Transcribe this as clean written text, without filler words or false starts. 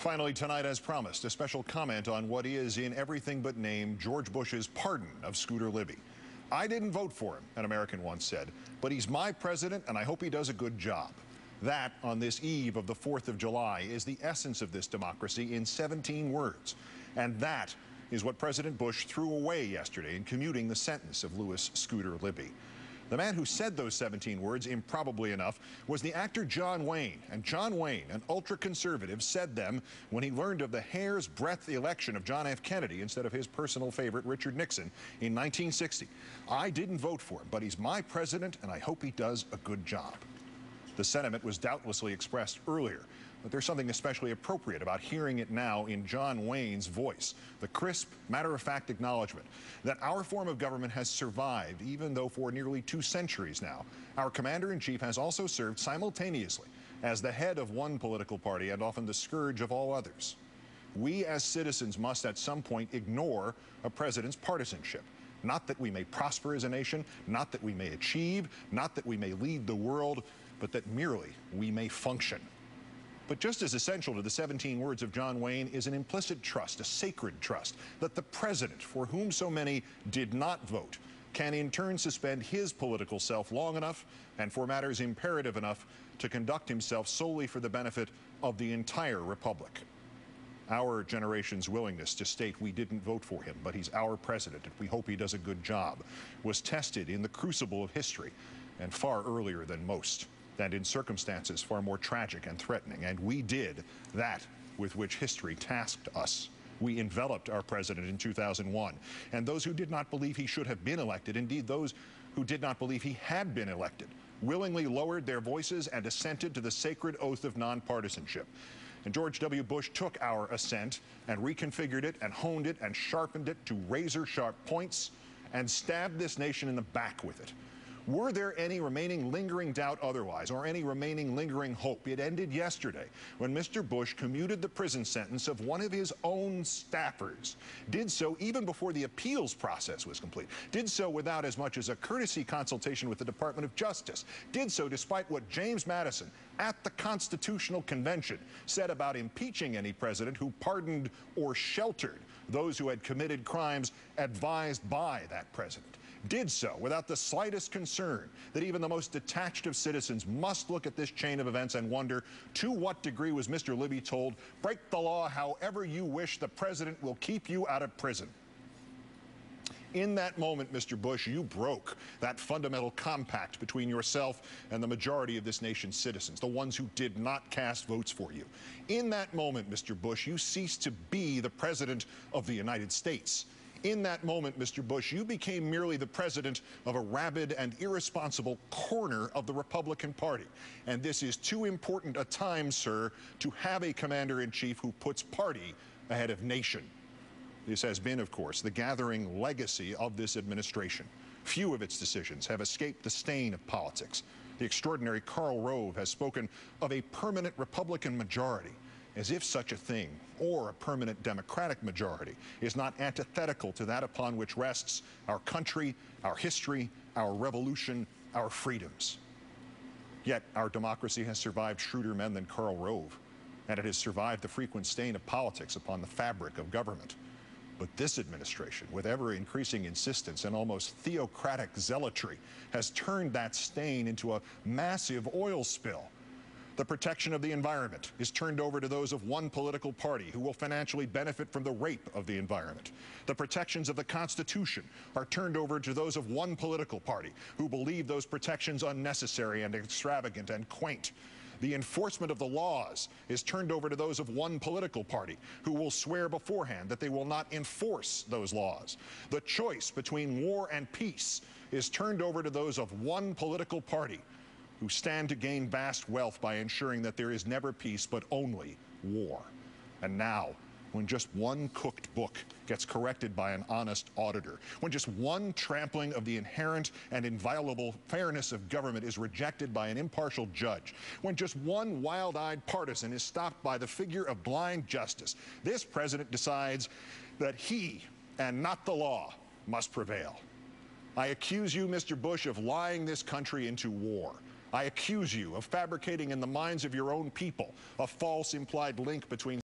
Finally tonight, as promised, a special comment on what is, in everything but name, George Bush's pardon of Scooter Libby. "I didn't vote for him," an American once said, "but he's my president and I hope he does a good job." That, on this eve of the 4th of July, is the essence of this democracy in 17 words. And that is what President Bush threw away yesterday in commuting the sentence of Louis Scooter Libby. The man who said those 17 words, improbably enough, was the actor John Wayne. And John Wayne, an ultra-conservative, said them when he learned of the hair's breadth election of John F. Kennedy instead of his personal favorite, Richard Nixon, in 1960. "I didn't vote for him, but he's my president, and I hope he does a good job." The sentiment was doubtlessly expressed earlier, but there's something especially appropriate about hearing it now in John Wayne's voice, the crisp, matter-of-fact acknowledgement that our form of government has survived, even though for nearly 2 centuries now, our commander-in-chief has also served simultaneously as the head of one political party and often the scourge of all others. We as citizens must at some point ignore a president's partisanship. Not that we may prosper as a nation, not that we may achieve, not that we may lead the world, but that merely we may function. But just as essential to the 17 words of John Wayne is an implicit trust, a sacred trust, that the president, for whom so many did not vote, can in turn suspend his political self long enough and for matters imperative enough to conduct himself solely for the benefit of the entire republic. Our generation's willingness to state we didn't vote for him, but he's our president and we hope he does a good job, was tested in the crucible of history and far earlier than most, and in circumstances far more tragic and threatening. And we did that with which history tasked us. We enveloped our president in 2001. And those who did not believe he should have been elected, indeed those who did not believe he had been elected, willingly lowered their voices and assented to the sacred oath of nonpartisanship. And George W. Bush took our assent and reconfigured it and honed it and sharpened it to razor-sharp points and stabbed this nation in the back with it. Were there any remaining lingering doubt otherwise, or any remaining lingering hope? It ended yesterday when Mr. Bush commuted the prison sentence of one of his own staffers, did so even before the appeals process was complete, did so without as much as a courtesy consultation with the Department of Justice, did so despite what James Madison at the Constitutional Convention said about impeaching any president who pardoned or sheltered those who had committed crimes advised by that president. Did so without the slightest concern that even the most detached of citizens must look at this chain of events and wonder, to what degree was Mr. Libby told, break the law however you wish, the president will keep you out of prison? In that moment, Mr. Bush, you broke that fundamental compact between yourself and the majority of this nation's citizens, the ones who did not cast votes for you. In that moment, Mr. Bush, you ceased to be the president of the United States. In that moment, Mr. Bush, you became merely the president of a rabid and irresponsible corner of the Republican Party. And this is too important a time, sir, to have a commander-in-chief who puts party ahead of nation. This has been, of course, the gathering legacy of this administration. Few of its decisions have escaped the stain of politics. The extraordinary Karl Rove has spoken of a permanent Republican majority, as if such a thing, or a permanent Democratic majority, is not antithetical to that upon which rests our country, our history, our revolution, our freedoms. Yet our democracy has survived shrewder men than Karl Rove, and it has survived the frequent stain of politics upon the fabric of government. But this administration, with ever-increasing insistence and almost theocratic zealotry, has turned that stain into a massive oil spill. The protection of the environment is turned over to those of one political party who will financially benefit from the rape of the environment. The protections of the Constitution are turned over to those of one political party who believe those protections unnecessary and extravagant and quaint. The enforcement of the laws is turned over to those of one political party who will swear beforehand that they will not enforce those laws. The choice between war and peace is turned over to those of one political party who stand to gain vast wealth by ensuring that there is never peace but only war. And now, when just one cooked book gets corrected by an honest auditor, when just one trampling of the inherent and inviolable fairness of government is rejected by an impartial judge, when just one wild-eyed partisan is stopped by the figure of blind justice, this president decides that he, and not the law, must prevail. I accuse you, Mr. Bush, of lying this country into war. I accuse you of fabricating in the minds of your own people a false implied link between